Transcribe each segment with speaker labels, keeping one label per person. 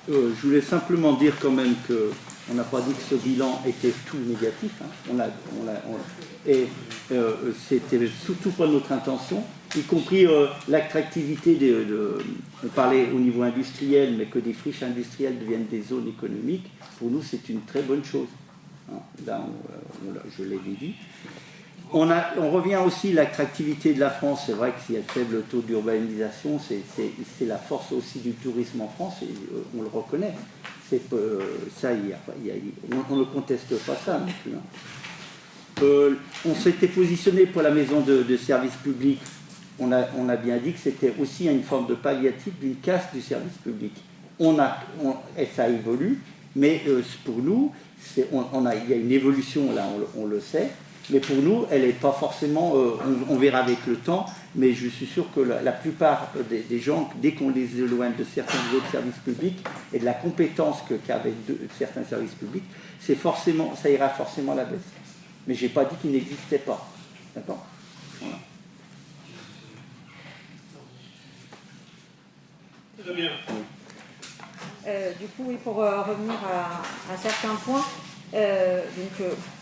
Speaker 1: Je voulais simplement dire quand même qu'on n'a pas dit que ce bilan était tout négatif. Hein. C'était surtout pas notre intention, y compris l'attractivité on parlait au niveau industriel, mais que des friches industrielles deviennent des zones économiques. Pour nous, c'est une très bonne chose. Hein. Là, je l'ai dit. On revient aussi à l'attractivité de la France. C'est vrai que s'il y a un faible taux d'urbanisation, c'est la force aussi du tourisme en France, et on le reconnaît. Ça, on ne conteste pas ça non plus. Hein. On s'était positionné pour la maison de service public. On a bien dit que c'était aussi une forme de palliatif d'une casse du service public. Et ça évolue, mais pour nous, il y a une évolution là, on le sait. Mais pour nous, elle n'est pas forcément, on verra avec le temps, mais je suis sûr que la plupart des gens, dès qu'on les éloigne de certains autres services publics et de la compétence qu'avaient certains services publics, ça ira forcément à la baisse. Mais je n'ai pas dit qu'il n'existait pas. D'accord ? Voilà.
Speaker 2: Très bien.
Speaker 3: Du coup, oui, pour revenir à certains points,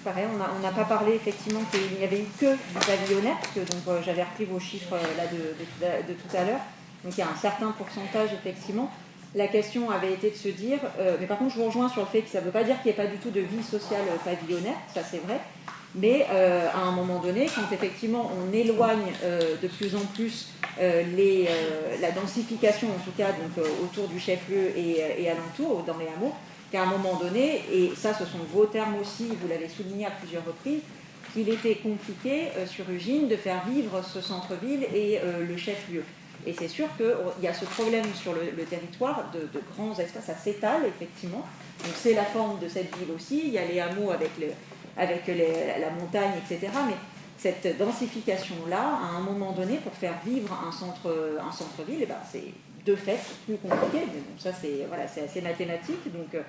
Speaker 3: pareil, on n'a pas parlé effectivement qu'il n'y avait eu que du pavillonnaire, parce que j'avais repris vos chiffres là de tout à l'heure. Donc il y a un certain pourcentage effectivement. La question avait été de se dire, mais par contre je vous rejoins sur le fait que ça ne veut pas dire qu'il n'y ait pas du tout de vie sociale pavillonnaire, ça c'est vrai, mais à un moment donné, quand effectivement on éloigne de plus en plus la densification, en tout cas donc, autour du chef-lieu et alentour, dans les hameaux, qu'à un moment donné, et ça ce sont vos termes aussi, vous l'avez souligné à plusieurs reprises, qu'il était compliqué sur Ugine de faire vivre ce centre-ville et le chef-lieu. Et c'est sûr qu'il y a ce problème sur le territoire de grands espaces, ça s'étale effectivement. Donc c'est la forme de cette ville aussi, il y a les hameaux avec la montagne, etc. Mais cette densification-là, à un moment donné, pour faire vivre un centre-ville, c'est de fait plus compliqué. Mais bon, ça c'est assez mathématique, donc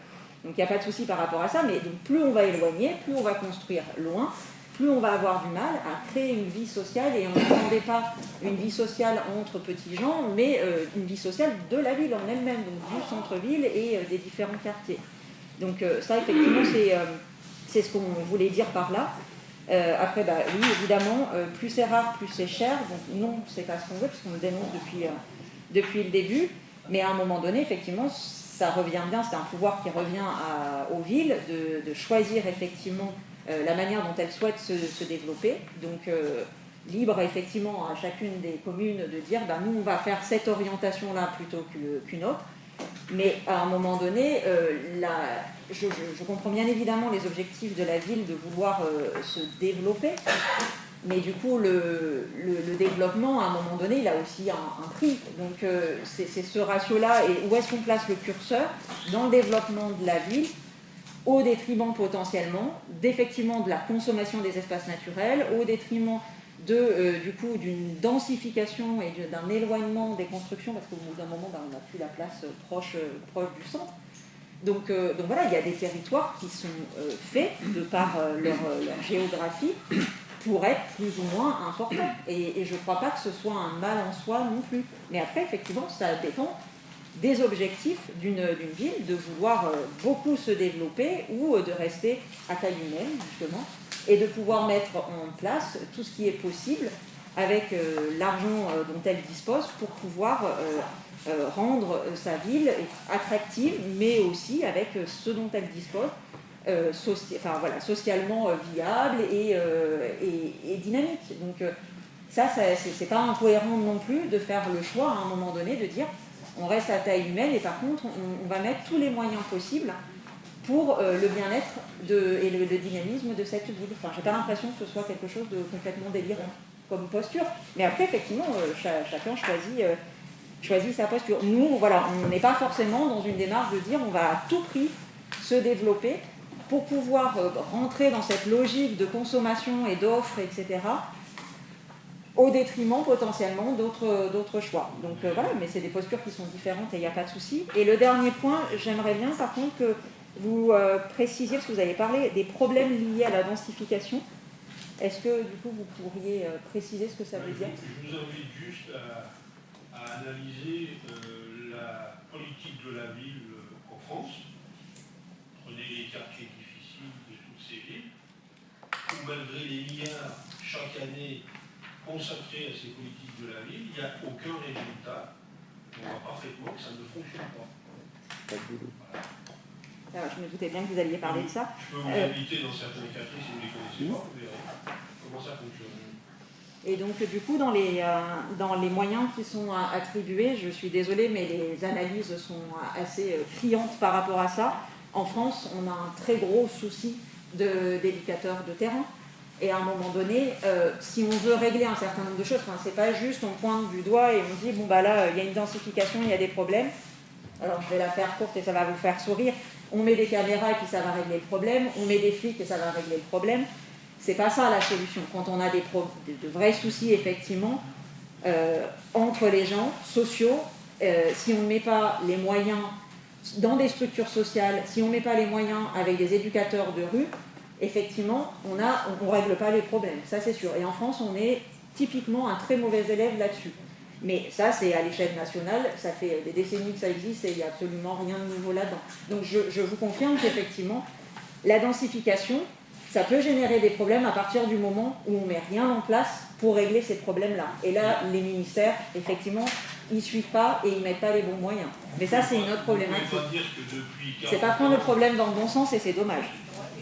Speaker 3: il n'y a pas de souci par rapport à ça. Mais donc, plus on va éloigner, plus on va construire loin, plus on va avoir du mal à créer une vie sociale, et on n'entendait pas une vie sociale entre petits gens, mais une vie sociale de la ville en elle-même, donc du centre-ville et des différents quartiers. Donc ça, effectivement, c'est ce qu'on voulait dire par là. Après, oui, évidemment, plus c'est rare, plus c'est cher. Donc non, c'est pas ce qu'on veut, puisqu'on le dénonce depuis le début. Mais à un moment donné, effectivement, ça revient bien, c'est un pouvoir qui revient aux villes de choisir effectivement la manière dont elles souhaitent se développer. Donc, libre effectivement à chacune des communes de dire nous, on va faire cette orientation-là plutôt qu'une autre. Mais à un moment donné, je comprends bien évidemment les objectifs de la ville de vouloir se développer. Mais du coup, le développement, à un moment donné, il a aussi un prix. Donc, c'est ce ratio-là. Et où est-ce qu'on place le curseur dans le développement de la ville, au détriment potentiellement d'effectivement de la consommation des espaces naturels, au détriment du coup d'une densification et d'un éloignement des constructions, parce qu'au bout d'un moment, on n'a plus la place proche du centre. Donc voilà, il y a des territoires qui sont faits de par leur géographie pour être plus ou moins importants. Et je ne crois pas que ce soit un mal en soi non plus. Mais après, effectivement, ça dépend des objectifs d'une ville, de vouloir beaucoup se développer ou de rester à taille humaine, justement, et de pouvoir mettre en place tout ce qui est possible avec l'argent dont elle dispose pour pouvoir rendre sa ville attractive, mais aussi avec ce dont elle dispose, socialement viable et dynamique. Donc ça c'est pas incohérent non plus de faire le choix à un moment donné de dire on reste à taille humaine et par contre on va mettre tous les moyens possibles pour le bien-être et le dynamisme de cette ville. Enfin, j'ai pas l'impression que ce soit quelque chose de complètement délirant comme posture. Mais après, effectivement, chacun choisit sa posture. Nous, on n'est pas forcément dans une démarche de dire on va à tout prix se développer pour pouvoir rentrer dans cette logique de consommation et d'offres, etc., au détriment potentiellement d'autres choix. Donc voilà, mais c'est des postures qui sont différentes et il n'y a pas de souci. Et le dernier point, j'aimerais bien par contre que vous précisiez, parce que vous avez parlé des problèmes liés à la densification. Est-ce que du coup vous pourriez préciser ce que ça veut dire ?
Speaker 2: Je vous invite juste à analyser la la ville en France. Prenez les quartiers difficiles de toutes ces villes, où malgré les milliards chaque année consacrés à ces politiques de la ville, il n'y a aucun résultat. On voit parfaitement que ça ne fonctionne pas. Voilà.
Speaker 3: Alors, je me doutais bien que vous alliez parler de ça.
Speaker 2: Je peux vous inviter dans certains quartiers, si vous ne les connaissez pas, vous verrez comment ça fonctionne.
Speaker 3: Et donc, du coup, dans les moyens qui sont attribués, je suis désolée, mais les analyses sont assez criantes par rapport à ça. En France, on a un très gros souci d'éducateurs de terrain. Et à un moment donné, si on veut régler un certain nombre de choses, c'est pas juste on pointe du doigt et on dit, bon, bah là, il y a une densification, il y a des problèmes. Alors, je vais la faire courte et ça va vous faire sourire. On met des caméras et puis ça va régler le problème. On met des flics et ça va régler le problème. C'est pas ça la solution. Quand on a de vrais soucis, effectivement, entre les gens sociaux, si on ne met pas les moyens dans des structures sociales, si on ne met pas les moyens avec des éducateurs de rue, effectivement, on ne règle pas les problèmes. Ça, c'est sûr. Et en France, on est typiquement un très mauvais élève là-dessus. Mais ça, c'est à l'échelle nationale, ça fait des décennies que ça existe et il n'y a absolument rien de nouveau là-dedans. Donc je vous confirme qu'effectivement, la densification, ça peut générer des problèmes à partir du moment où on ne met rien en place pour régler ces problèmes-là. Et là, les ministères, effectivement, ils ne suivent pas et ils ne mettent pas les bons moyens. Mais ça, c'est une autre problématique. C'est pas prendre le problème dans le bon sens et c'est dommage.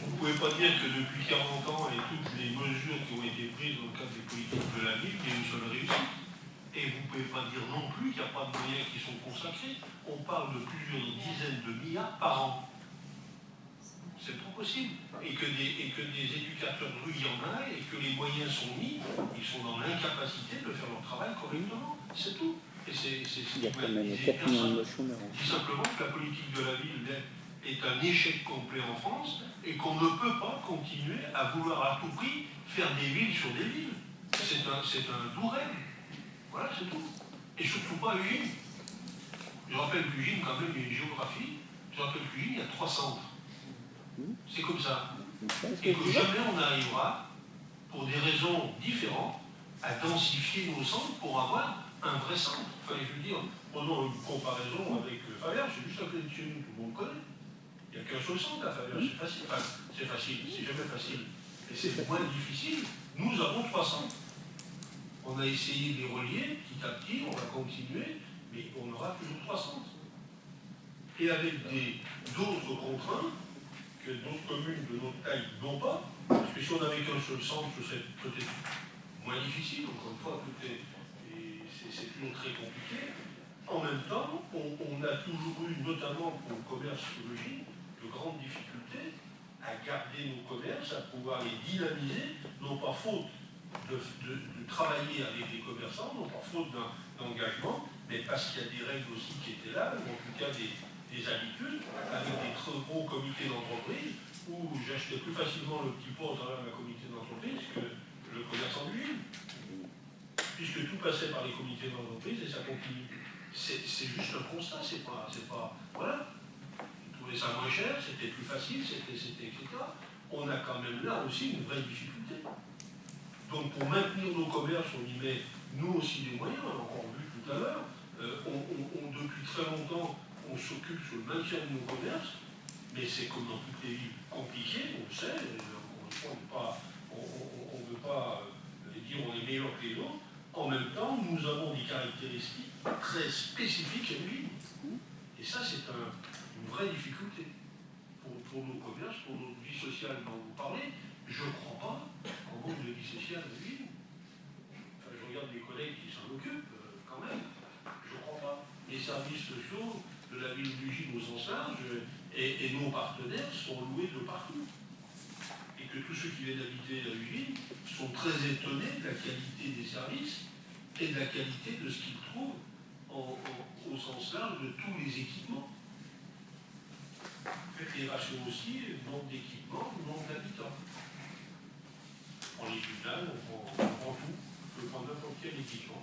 Speaker 2: Vous ne pouvez pas dire que depuis 40 ans et toutes les mesures qui ont été prises dans le cadre des politiques de la ville, il y a une seule réussite. Et vous ne pouvez pas dire non plus qu'il n'y a pas de moyens qui sont consacrés. On parle de plusieurs dizaines de milliards par an. C'est pas possible. Et que des éducateurs de rue, il y en a, et que les moyens sont mis, ils sont dans l'incapacité de faire leur travail correctement. C'est tout. Et c'est
Speaker 1: il y a quand même 4 millions de chômeurs.
Speaker 2: Je dis simplement que la politique de la ville est un échec complet en France et qu'on ne peut pas continuer à vouloir à tout prix faire des villes sur des villes. C'est un doux rêve. Voilà, c'est tout. Et surtout pas Ugine. Je rappelle qu'Ugine, quand même, il y a une géographie. Je rappelle qu'Ugine, il y a 3 centres. C'est comme ça. Et que jamais on n'arrivera, pour des raisons différentes, à densifier nos centres pour avoir un vrai centre. Enfin, je veux dire, prenons une comparaison avec Faverges, c'est juste à côté de chez nous, tout le monde connaît. Il n'y a qu'un seul centre à Faverges, c'est facile. Enfin, c'est facile, c'est jamais facile. Et c'est moins difficile. Nous avons 3 centres. On a essayé de les relier petit à petit, on va continuer, mais on aura toujours 3 centres. Et avec d'autres contraintes que d'autres communes de notre taille n'ont pas, parce que si on n'avait qu'un seul centre, ce serait peut-être moins difficile, encore une fois, c'est toujours très compliqué. En même temps, on a toujours eu, notamment pour le commerce d'origine, de grandes difficultés à garder nos commerces, à pouvoir les dynamiser, non pas faute de travailler avec les commerçants, non pas faute d'engagement, mais parce qu'il y a des règles aussi qui étaient là, ou en tout cas des habitudes, avec des très gros comités d'entreprise, où j'achetais plus facilement le petit pot à travers ma comité d'entreprise que le commerçant du ville. Puisque tout passait par les comités d'entreprise et ça continue. C'est juste un constat, c'est pas. Voilà. Ils trouvaient ça moins cher, c'était plus facile, etc. On a quand même là aussi une vraie difficulté. Donc pour maintenir nos commerces, on y met nous aussi des moyens, on l'a encore vu tout à l'heure. Depuis très longtemps, on s'occupe sur le maintien de nos commerces, mais c'est comme dans toutes les villes compliquées, on le sait, encore une fois, on ne veut pas dire on est meilleur que les autres. En même temps, nous avons des caractéristiques très spécifiques à l'île. Et ça, c'est une vraie difficulté pour nos commerces, pour notre vie sociale dont vous parlez. Je ne crois pas qu'en manque de vie sociale à l'île. Enfin, je regarde mes collègues qui s'en occupent, quand même. Je ne crois pas. Les services sociaux de la ville d'Ugine au sens large et nos partenaires sont loués de partout. Et que tous ceux qui viennent habiter à Ugine sont très étonnés de la qualité des services et de la qualité de ce qu'ils trouvent au sens large de tous les équipements. Faites les ratios aussi, nombre d'équipements, nombre d'habitants. On prend les tribunaux, on prend tout, on peut prendre n'importe quel équipement.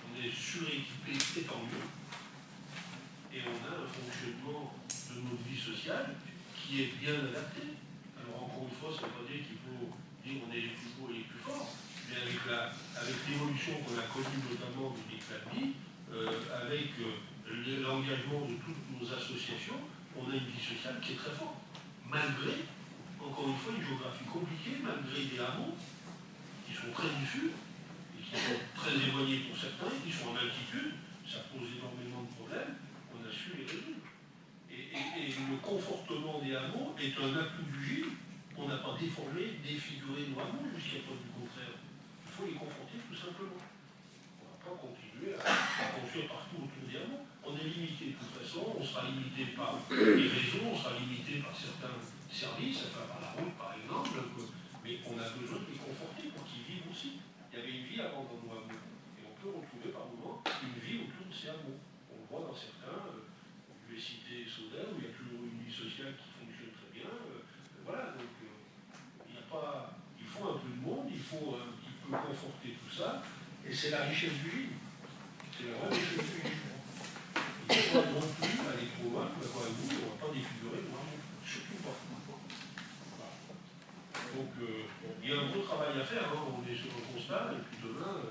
Speaker 2: On est suréquipé, et tant mieux. Et on a un fonctionnement de notre vie sociale qui est bien adapté. Alors encore une fois, ça ne veut pas dire qu'il faut dire on est les plus beaux et les plus forts, mais avec l'évolution qu'on a connue notamment du déclin de vie, avec l'engagement de toutes nos associations, on a une vie sociale qui est très forte. Malgré, encore une fois, une géographie compliquée, malgré des hameaux qui sont très diffus, et qui sont très éloignés pour certains, qui sont en altitude, ça pose énormément de problèmes, on a su les résoudre. Et le confortement des hameaux est un atout du GIL. On n'a pas déformé, défiguré nos hameaux jusqu'à preuve du contraire. Il faut les conforter tout simplement. On ne va pas continuer à construire partout autour des hameaux. On est limité de toute façon, on sera limité par les réseaux, on sera limité par certains services, enfin par la route par exemple, mais on a besoin de les conforter pour qu'ils vivent aussi. Il y avait une vie avant dans nos hameaux. Et on peut retrouver par moments une vie autour de ces hameaux. On le voit dans certains, je vais citer Saudet, où il y a toujours une vie sociale qui fonctionne très bien. Voilà, donc il faut un peu de monde, il faut un petit peu conforter tout ça, et c'est la richesse du GIL. C'est la vraie richesse du GIL. Il ne faut pas non plus aller trop loin, d'accord avec vous, on ne va pas défigurer nos hameaux. Surtout pas. Voilà. Donc il y a un gros travail à faire, hein. On est sur un constat, et puis demain,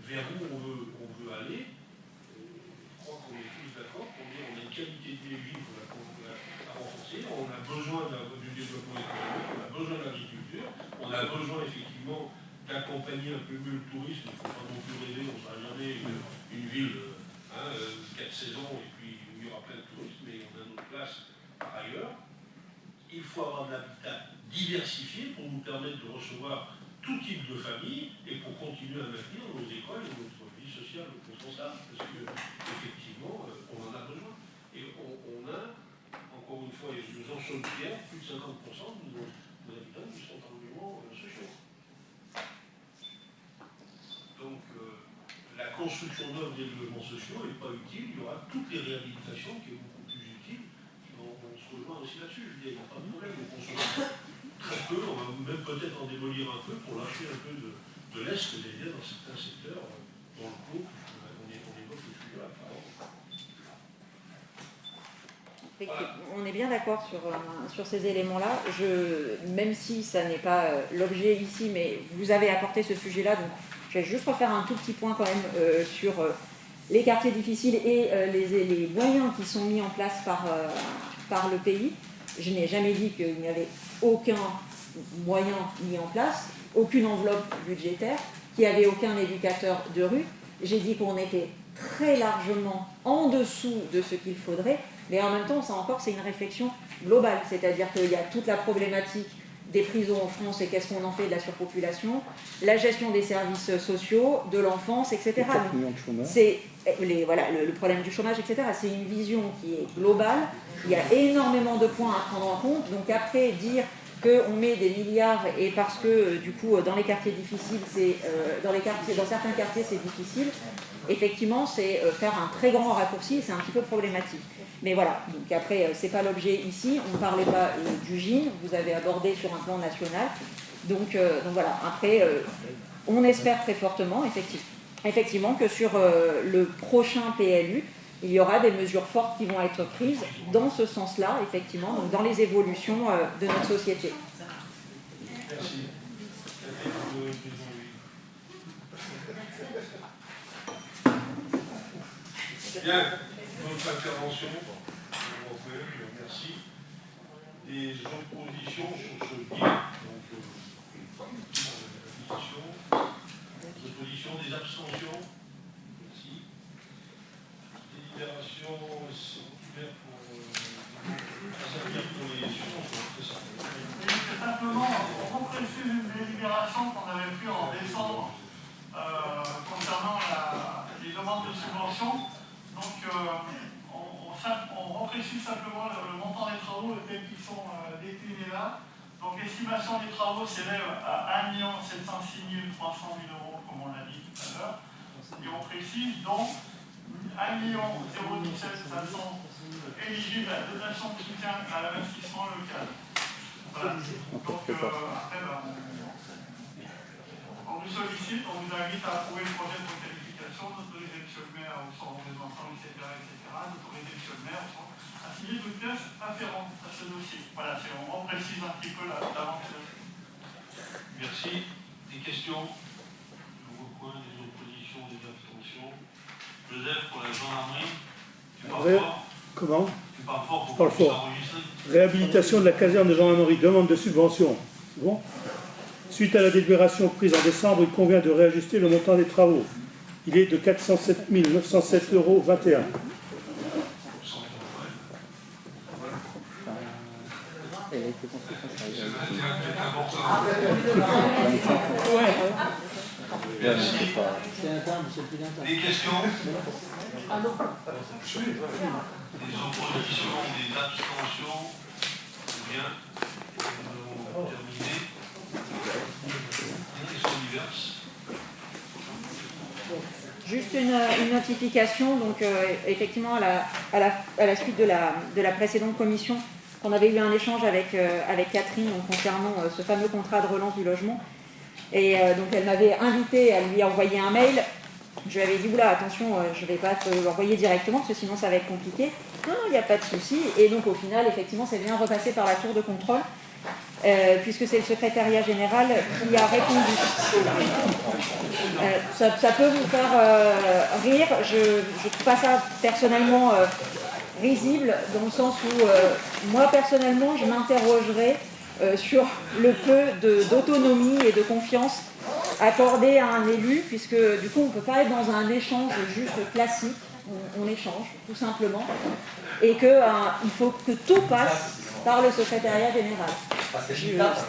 Speaker 2: vers où on veut aller, je crois qu'on est tous d'accord pour dire qu'on a une qualité de vie à renforcer, on a besoin du développement économique, on a besoin de l'agriculture, on a besoin effectivement d'accompagner un peu mieux le tourisme. Il ne faut pas non plus rêver, on ne sera jamais une ville 4 saisons et puis où il y aura plein de touristes, mais on a notre place par ailleurs. Il faut avoir de l'habitat diversifié pour nous permettre de recevoir tout type de famille et pour continuer à maintenir nos écoles et notre vie sociale responsable, parce que effectivement, on en a besoin. Et on a, encore une fois, et nous en sommes fiers, plus de 50% de nos habitants qui sont en logements sociaux. Donc, la construction d'œuvres des logements sociaux n'est pas utile, il y aura toutes les réhabilitations qui est beaucoup plus utile. On se rejoint aussi là-dessus, je veux dire, il n'y a pas de problème, on construit très peu, on va même peut-être en démolir un peu pour lâcher un peu de l'est, c'est-à-dire dans certains secteurs, dans le cours, on évoque le sujet-là.
Speaker 3: On est bien d'accord sur ces éléments-là. Même si ça n'est pas l'objet ici, mais vous avez apporté ce sujet-là, donc je vais juste refaire un tout petit point quand même sur les quartiers difficiles et les moyens qui sont mis en place par le pays. Je n'ai jamais dit qu'il n'y avait aucun moyen mis en place, aucune enveloppe budgétaire, qu'il n'y avait aucun éducateur de rue. J'ai dit qu'on était très largement en dessous de ce qu'il faudrait, mais en même temps, ça encore, c'est une réflexion globale, c'est-à-dire qu'il y a toute la problématique des prisons en France et qu'est-ce qu'on en fait de la surpopulation, la gestion des services sociaux, de l'enfance, etc. C'est le problème du chômage, etc. C'est une vision qui est globale, il y a énormément de points à prendre en compte, donc après dire qu'on met des milliards et parce que du coup dans les quartiers difficiles, dans certains quartiers c'est difficile, effectivement c'est faire un très grand raccourci et c'est un petit peu problématique. Mais voilà, donc après c'est pas l'objet ici, on ne parlait pas du GIN, vous avez abordé sur un plan national, donc voilà, après on espère très fortement effectivement que sur le prochain PLU, il y aura des mesures fortes qui vont être prises dans ce sens-là, effectivement, donc dans les évolutions de notre société.
Speaker 2: Merci. Bien, votre intervention, merci. Des oppositions sur ce bien, opposition, des abstentions. Merci. Délibération circulaire pour les c'est ça.
Speaker 4: C'est simplement, on reprécise une délibération qu'on avait prise en décembre concernant les demandes de subvention. Donc, on reprécise simplement le montant des travaux tels qu'ils sont déclinés là. Donc, l'estimation des travaux s'élève à 1 706 300 000 €, comme on l'a dit tout à l'heure. Et on précise donc 1 017 500 éligibles à la dotation de soutien à l'investissement local. Voilà. Donc, après, on vous sollicite, on vous invite à approuver le projet de requalification, d'autoriser le maire au centre des enfants, etc., d'autoriser le maire à signer toutes pièces afférentes à ce dossier. Voilà, on précise un petit peu l'avancée.
Speaker 2: Merci. Des questions? Nouveau point, des oppositions, des abstentions. Joseph, pour la gendarmerie, tu
Speaker 5: Comment?
Speaker 2: Tu parles fort
Speaker 5: Je
Speaker 2: pour
Speaker 5: parle
Speaker 2: qu'on puisse
Speaker 5: fort.
Speaker 2: enregistrer.
Speaker 5: Réhabilitation de la caserne de gendarmerie, demande de subvention. C'est bon? Suite à la délibération prise en décembre, il convient de réajuster le montant des travaux. Il est de 407 907,21 €.
Speaker 1: Elle a été construite quand ça
Speaker 2: C'est
Speaker 1: arrive.
Speaker 2: important.
Speaker 1: Merci.
Speaker 2: Merci.
Speaker 1: C'est interne, c'est plus interne.
Speaker 2: Des questions? Des oppositions, des abstentions? Bien. Nous avons terminé. Des questions diverses?
Speaker 3: Juste une notification, donc effectivement à la suite de la précédente commission, on avait eu un échange avec Catherine donc, concernant ce fameux contrat de relance du logement. Et donc elle m'avait invité à lui envoyer un mail. Je lui avais dit, oula, attention, je ne vais pas te l'envoyer directement, parce que sinon ça va être compliqué. Non, il n'y a pas de souci. Et donc au final, effectivement, c'est bien repassé par la tour de contrôle, puisque c'est le secrétariat général qui a répondu. Ça peut vous faire rire. Je ne trouve pas ça personnellement risible, dans le sens où moi personnellement, je m'interrogerais sur le peu d'autonomie et de confiance accordée à un élu, puisque du coup on ne peut pas être dans un échange juste classique, on échange tout simplement, et qu'il faut que tout passe par le secrétariat général.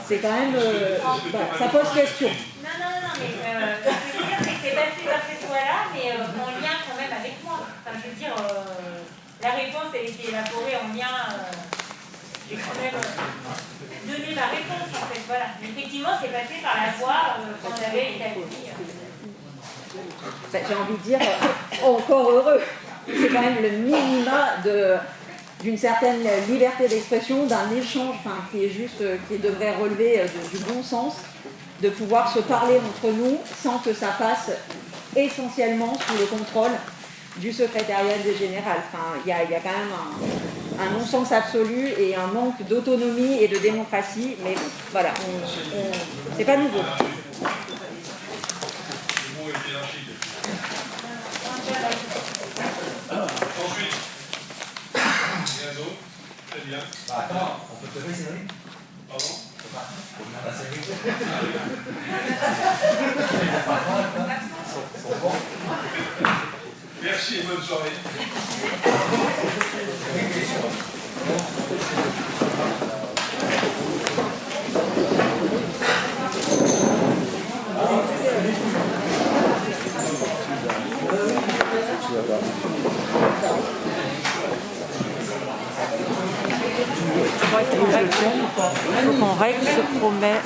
Speaker 3: C'est quand même... ça pose question.
Speaker 6: Non, mais ce que je veux dire, c'est que c'est passé par cette voie-là, mais en lien quand même avec moi. Enfin, je veux dire, la réponse, elle était élaborée en lien... j'ai quand même donné ma réponse, en fait, voilà. Mais effectivement, c'est passé par la voie qu'on avait établie.
Speaker 3: J'ai envie de dire, encore heureux. C'est quand même le minima d'une certaine liberté d'expression, d'un échange qui devrait relever du bon sens, de pouvoir se parler entre nous sans que ça passe essentiellement sous le contrôle du secrétariat général. Enfin, il y a quand même un non-sens absolu et un manque d'autonomie et de démocratie, mais voilà, c'est pas nouveau.
Speaker 2: Le mot était lâché. Ensuite, rien d'autre. Très bien.
Speaker 7: Attends, on peut te faire série?
Speaker 2: Pardon?
Speaker 7: La série.
Speaker 2: Merci et bonne soirée.
Speaker 3: Il faut qu'on règle ce promet.